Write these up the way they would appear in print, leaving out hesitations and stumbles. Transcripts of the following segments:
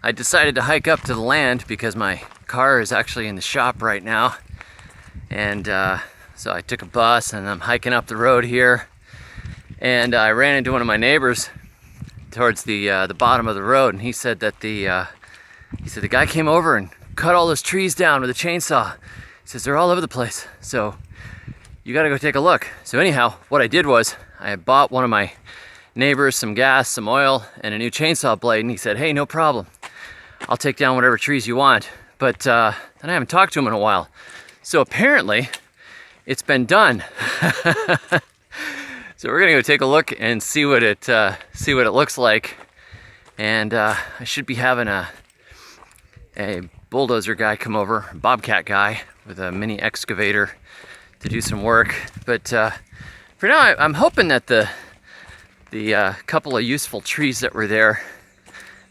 I decided to hike up to the land because my car is actually in the shop right now. And so I took a bus and I'm hiking up the road here. And I ran into one of my neighbors towards the bottom of the road, and he said that the guy came over and cut all those trees down with a chainsaw. He says they're all over the place, so you gotta go take a look. So anyhow, what I did was I bought one of my neighbors some gas, some oil, and a new chainsaw blade, and he said, hey, no problem. I'll take down whatever trees you want. But then I haven't talked to him in a while. So apparently, it's been done. So we're gonna go take a look and see what it looks like. And I should be having a bulldozer guy come over, bobcat guy with a mini excavator to do some work. But for now, I'm hoping that the couple of useful trees that were there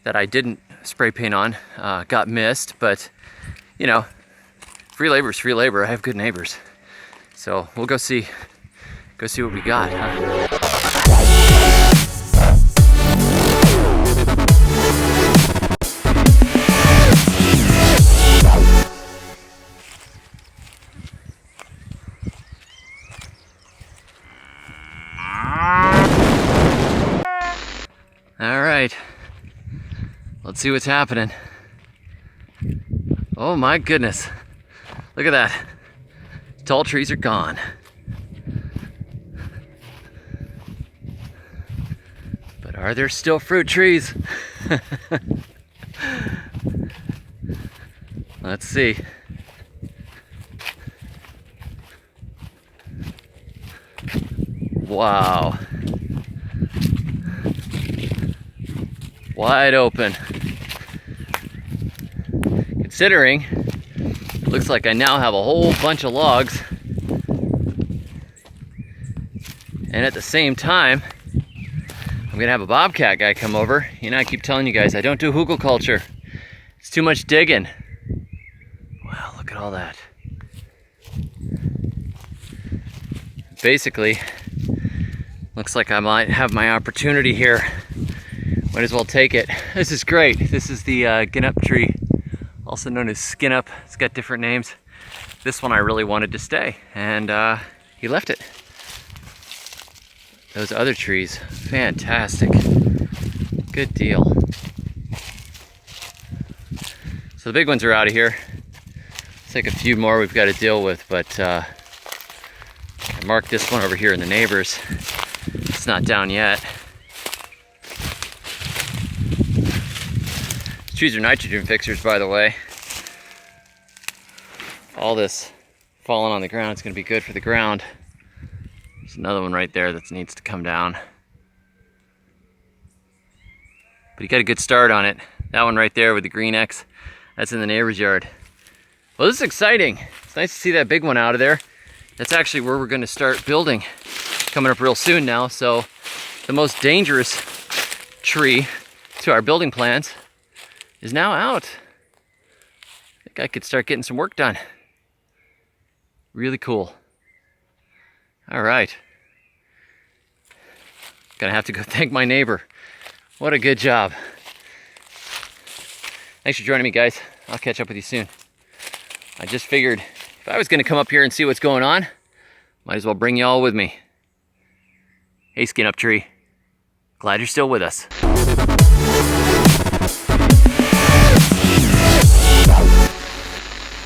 that I didn't spray paint on got missed. But you know, free labor is free labor. I have good neighbors, so we'll go see what we got. All right, let's see what's happening. Oh my goodness, look at that. Tall trees are gone. But are there still fruit trees? Let's see. Wow. Wide open. Considering, it looks like I now have a whole bunch of logs. And at the same time, I'm gonna have a bobcat guy come over. You know, I keep telling you guys, I don't do hugelkultur. It's too much digging. Wow, look at all that. Basically, looks like I might have my opportunity here. Might as well take it. This is great. This is the Ginup tree, also known as Skinup. It's got different names. This one I really wanted to stay, and he left it. Those other trees, fantastic. Good deal. So the big ones are out of here. Let's take a few more we've got to deal with, but I marked this one over here in the neighbors. It's not down yet. Trees are nitrogen fixers, by the way. All this falling on the ground is going to be good for the ground. There's another one right there that needs to come down. But you got a good start on it. That one right there with the green X, that's in the neighbor's yard. Well, this is exciting. It's nice to see that big one out of there. That's actually where we're going to start building. Coming up real soon now. So the most dangerous tree to our building plans is now out. I think I could start getting some work done. Really cool. All right. Gonna have to go thank my neighbor. What a good job. Thanks for joining me, guys. I'll catch up with you soon. I just figured if I was gonna come up here and see what's going on, might as well bring you all with me. Hey, Skinup tree. Glad you're still with us.